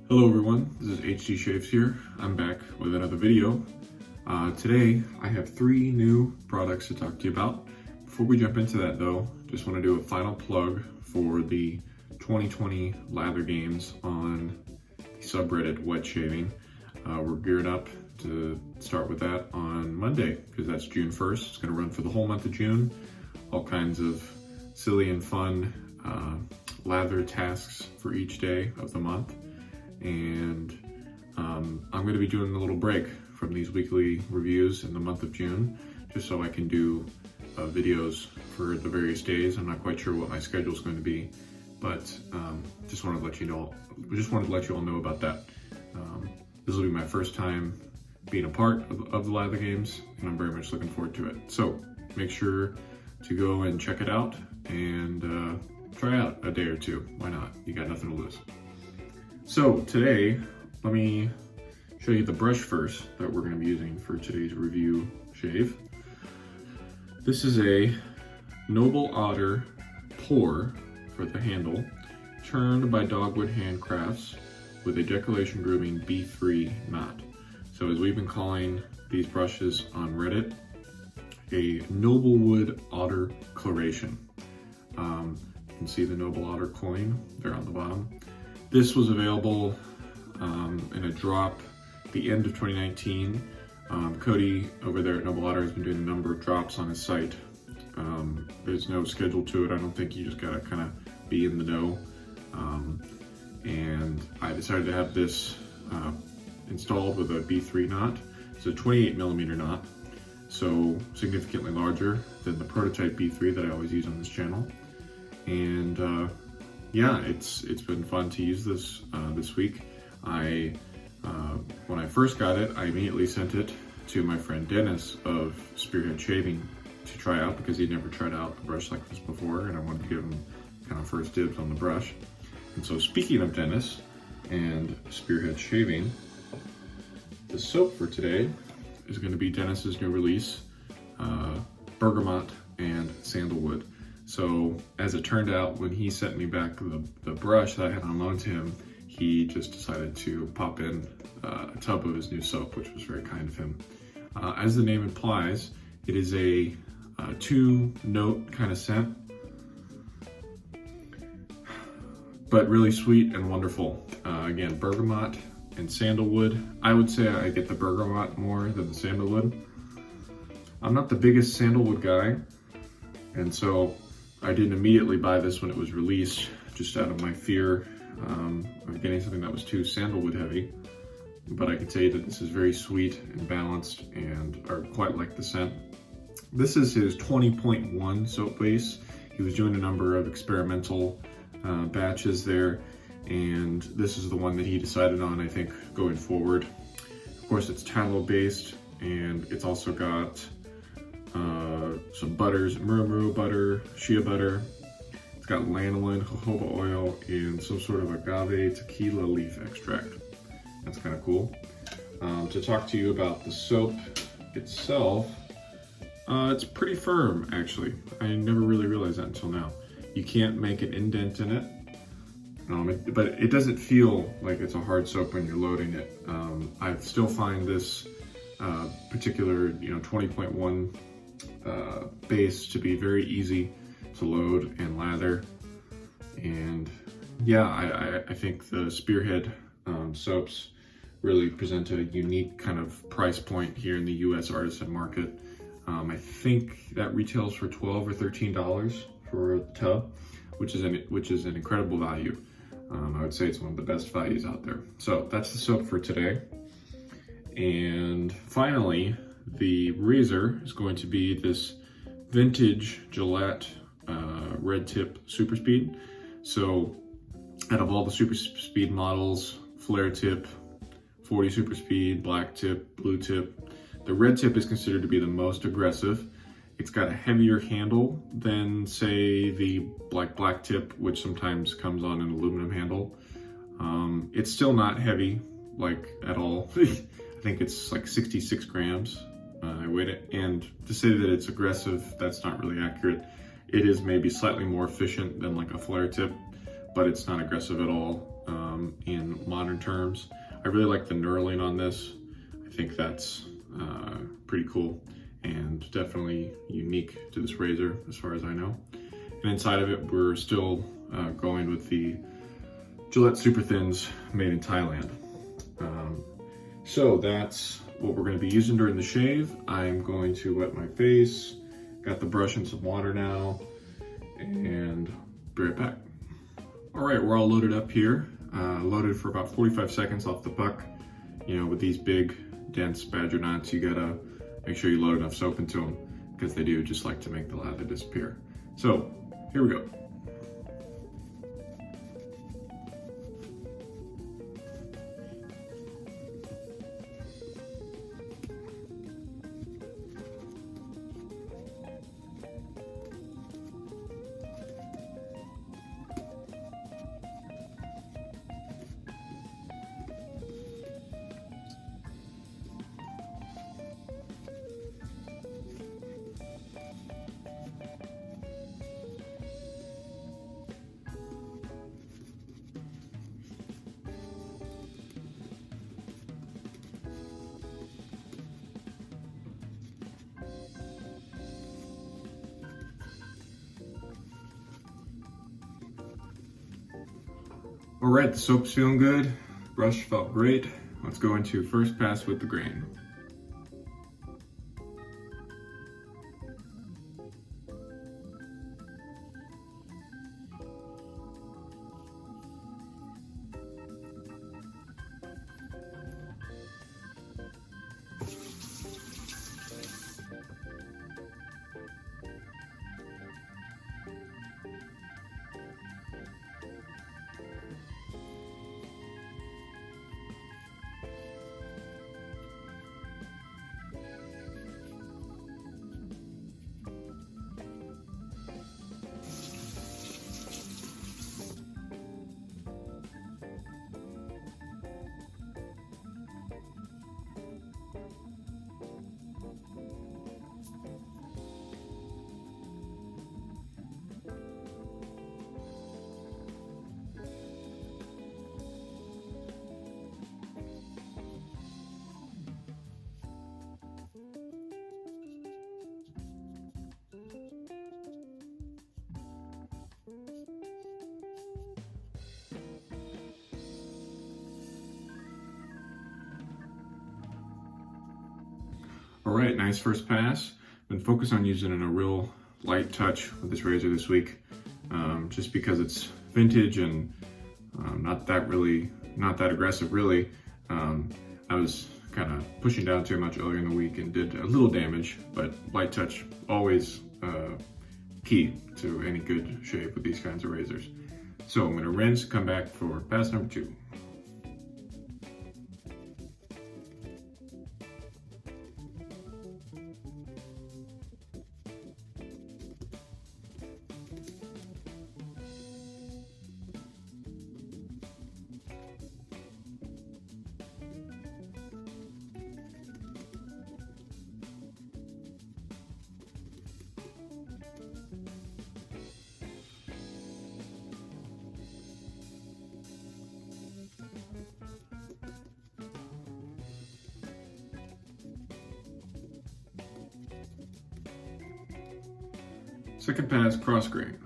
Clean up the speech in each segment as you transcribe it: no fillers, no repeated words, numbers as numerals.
Hello everyone, this is HD Shaves here. I'm back with another video. Today I have 3 new products to talk to you about. Before we jump into that though, just want to do a final plug for the 2020 Lather games on the subreddit Wet Shaving. We're geared up to start with that on Monday because that's June 1st. It's going to run for the whole month of June. All kinds of silly and fun lather tasks for each day of the month. And I'm going to be doing a little break from these weekly reviews in the month of June, just so I can do videos for the various days. I'm not quite sure what my schedule is going to be, but just wanted to let you all know about that. This will be my first time being a part of the Lather games, and I'm very much looking forward to it. So make sure to go and check it out and try out a day or two. Why not? You got nothing to lose. So today, let me show you the brush first that we're going to be using for today's review shave. This is a Noble Otter pour for the handle, turned by Dogwood Handcrafts with a Decoration Grooming B3 knot. So as we've been calling these brushes on Reddit, a Noblewood Otterclaration. You can see the Noble Otter coin there on the bottom. This was available in a drop at the end of 2019. Cody over there at Noble Otter has been doing a number of drops on his site. There's no schedule to it. I don't think you just gotta kind of be in the know. And I decided to have this installed with a B3 knot. It's a 28 millimeter knot, so significantly larger than the prototype B3 that I always use on this channel. And yeah, it's been fun to use this this week. When I first got it, I immediately sent it to my friend Dennis of Spearhead Shaving to try out because he'd never tried out a brush like this before, and I wanted to give him kind of first dibs on the brush. And so speaking of Dennis and Spearhead Shaving, the soap for today is going to be Dennis's new release, Bergamot and Sandalwood. So as it turned out, when he sent me back the brush that I had on loan to him, he just decided to pop in a tub of his new soap, which was very kind of him. As the name implies, it is a 2-note kind of scent, but really sweet and wonderful. Again, Bergamot and Sandalwood. I would say I get the Bergamot more than the Sandalwood. I'm not the biggest Sandalwood guy, and so I didn't immediately buy this when it was released, just out of my fear of getting something that was too sandalwood heavy. But I can tell you that this is very sweet and balanced, and I quite like the scent. This is his 20.1 soap base. He was doing a number of experimental batches there, and this is the one that he decided on, I think, going forward. Of course, it's tallow based, and it's also got some butters, murumuru butter, shea butter. It's got lanolin, jojoba oil, and some sort of agave tequila leaf extract. That's kind of cool. To talk to you about the soap itself, it's pretty firm, actually. I never really realized that until now. You can't make an indent in it, but it doesn't feel like it's a hard soap when you're loading it. I still find this particular 20.1 base to be very easy to load and lather. And yeah, I think the Spearhead soaps really present a unique kind of price point here in the US artisan market. I think that retails for $12 or $13 for a tub, which is an incredible value. I would say it's one of the best values out there. So that's the soap for today. And finally, the razor is going to be this vintage Gillette Red Tip Super Speed. So out of all the Super Speed models, flare tip, 40 Super Speed, black tip, blue tip, the red tip is considered to be the most aggressive. It's got a heavier handle than, say, the black tip, which sometimes comes on an aluminum handle. It's still not heavy, like, at all. I think it's like 66 grams. I weighed it, and to say that it's aggressive, that's not really accurate. It is maybe slightly more efficient than like a flare tip, but it's not aggressive at all in modern terms. I really like the knurling on this. I think that's pretty cool and definitely unique to this razor as far as I know. And inside of it, we're still going with the Gillette Super Thins made in Thailand. So that's what we're going to be using during the shave. I'm going to wet my face, got the brush in some water now, and be right back. All right, we're all loaded up here. Loaded for about 45 seconds off the puck. You know, with these big, dense badger knots, you gotta make sure you load enough soap into them because they do just like to make the lather disappear. So, here we go. All right, the soap's feeling good. Brush felt great. Let's go into first pass with the grain. All right, nice first pass. Been focused on using a real light touch with this razor this week, just because it's vintage and not that aggressive really. I was kind of pushing down too much earlier in the week and did a little damage, but light touch always key to any good shave with these kinds of razors. So I'm gonna rinse, come back for pass number 2. Second pass, cross grain.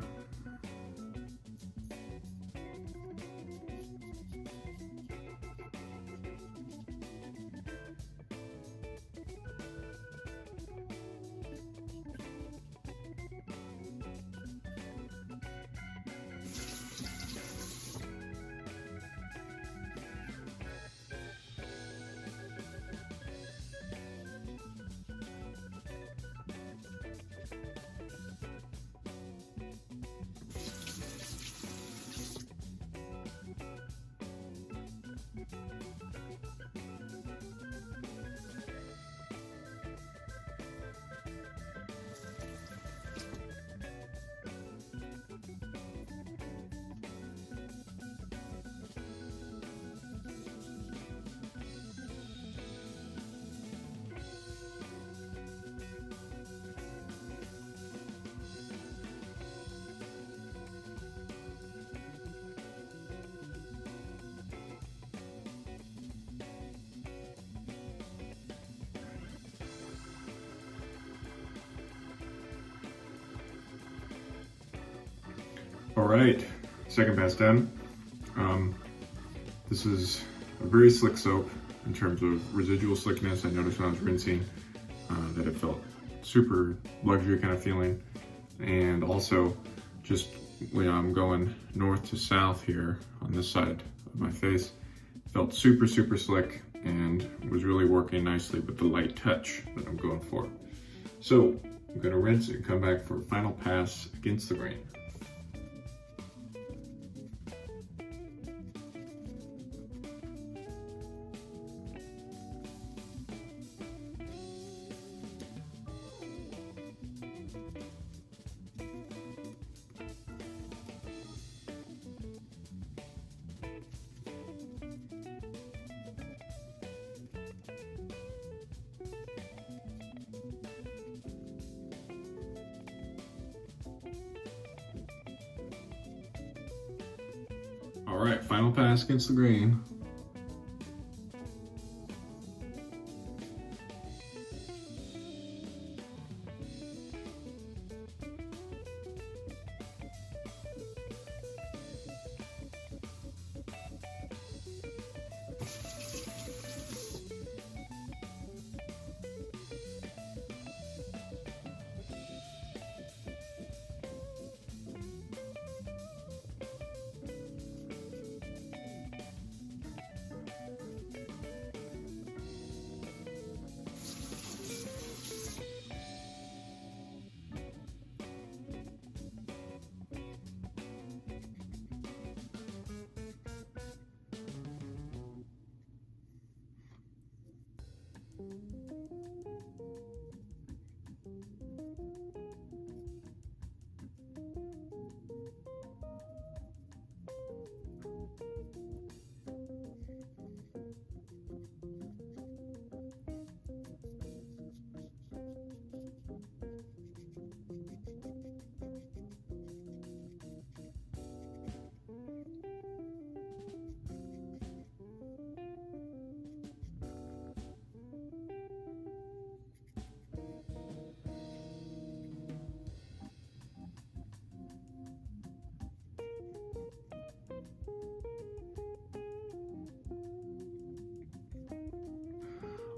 All right, second pass done. This is a very slick soap in terms of residual slickness. I noticed when I was rinsing that it felt super luxury kind of feeling. And also just when I'm going north to south here on this side of my face, felt super, super slick and was really working nicely with the light touch that I'm going for. So I'm gonna rinse and come back for a final pass against the grain. All right, final pass against the grain.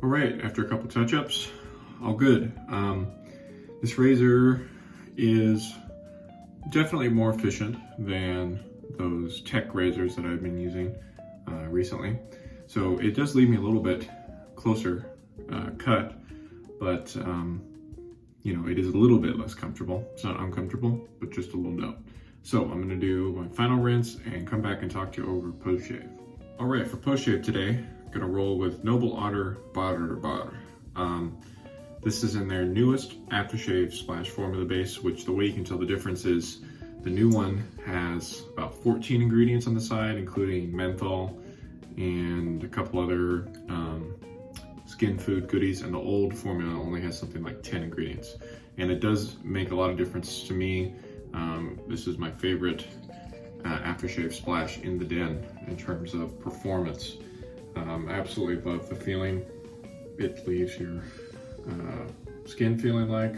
All right, after a couple touch-ups, all good. This razor is definitely more efficient than those tech razors that I've been using recently. So it does leave me a little bit closer cut, but you know, it is a little bit less comfortable. It's not uncomfortable, but just a little note. So I'm gonna do my final rinse and come back and talk to you over post-shave. All right, for post-shave today, gonna roll with Otter Barrbarr. This is in their newest Aftershave Splash Formula base, which the way you can tell the difference is the new one has about 14 ingredients on the side, including menthol and a couple other skin food goodies, and the old formula only has something like 10 ingredients. And it does make a lot of difference to me. This is my favorite aftershave splash in the den in terms of performance. Absolutely love the feeling it leaves your skin feeling like.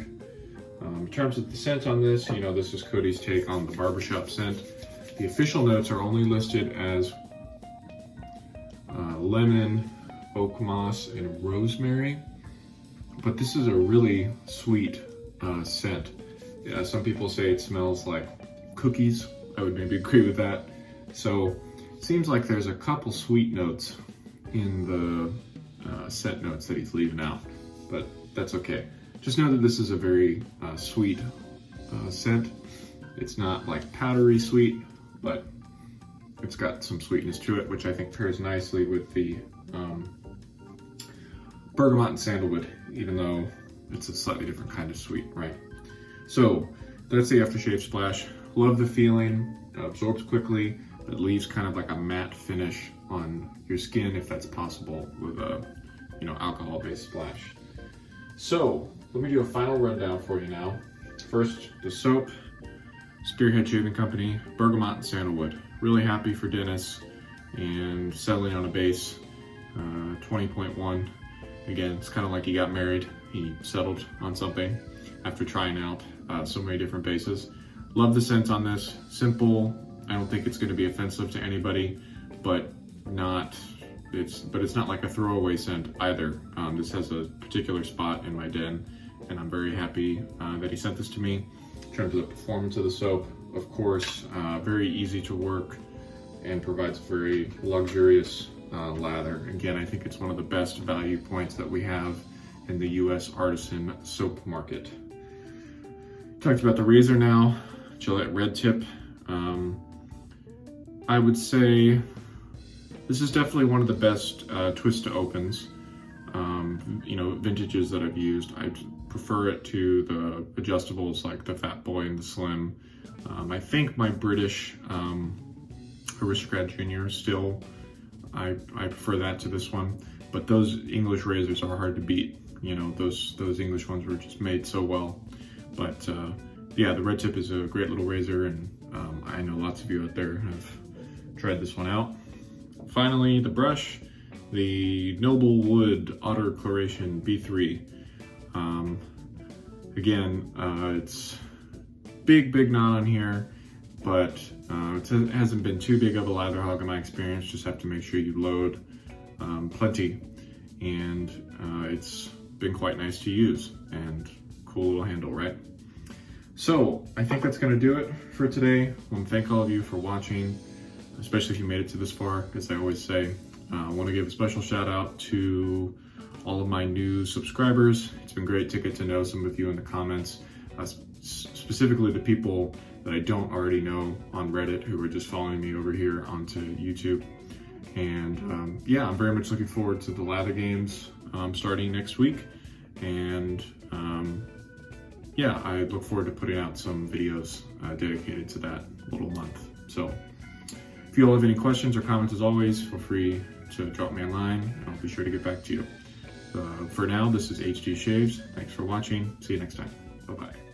In terms of the scent on this, you know, this is Cody's take on the barbershop scent. The official notes are only listed as lemon, oak moss, and rosemary, but this is a really sweet scent. Some people say it smells like cookies. I would maybe agree with that. So it seems like there's a couple sweet notes in the scent notes that he's leaving out, but that's okay. Just know that this is a very sweet scent. It's not like powdery sweet, but it's got some sweetness to it, which I think pairs nicely with the Bergamot and Sandalwood, even though it's a slightly different kind of sweet, right? So that's the aftershave splash. Love the feeling, absorbs quickly. It leaves kind of like a matte finish on your skin, if that's possible with a, you know, alcohol-based splash. So let me do a final rundown for you now. First, the soap, Spearhead Shaving Company, Bergamot and Sandalwood. Really happy for Dennis and settling on a base, 20.1. Again, it's kind of like he got married. He settled on something after trying out so many different bases. love the scent on this. Simple. I don't think it's going to be offensive to anybody, but it's not like a throwaway scent either. This has a particular spot in my den, and I'm very happy that he sent this to me. In terms of the performance of the soap, of course, very easy to work and provides very luxurious lather. Again, I think it's one of the best value points that we have in the US artisan soap market. Talked about the razor now, Gillette Red Tip. I would say this is definitely one of the best twist to opens, vintages that I've used. I prefer it to the adjustables like the Fat Boy and the Slim. I think my British Aristocrat Junior still, I prefer that to this one, but those English razors are hard to beat. Those English ones were just made so well. But yeah, the Red Tip is a great little razor, and I know lots of you out there have tried this one out. Finally, the brush, the Noblewood Otterclaration B3. Again, it's big knot on here, but it hasn't been too big of a lather hog in my experience. Just have to make sure you load plenty, and it's been quite nice to use, and cool little handle, right? So I think that's gonna do it for today. I want to thank all of you for watching, especially if you made it to this far. As I always say, I want to give a special shout out to all of my new subscribers. It's been great to get to know some of you in the comments, specifically the people that I don't already know on Reddit who are just following me over here onto YouTube. And yeah, I'm very much looking forward to the lather games starting next week. And yeah, I look forward to putting out some videos dedicated to that little month. So if you all have any questions or comments, as always, feel free to drop me a line, and I'll be sure to get back to you. For now, this is HD Shaves. Thanks for watching. See you next time. Bye-bye.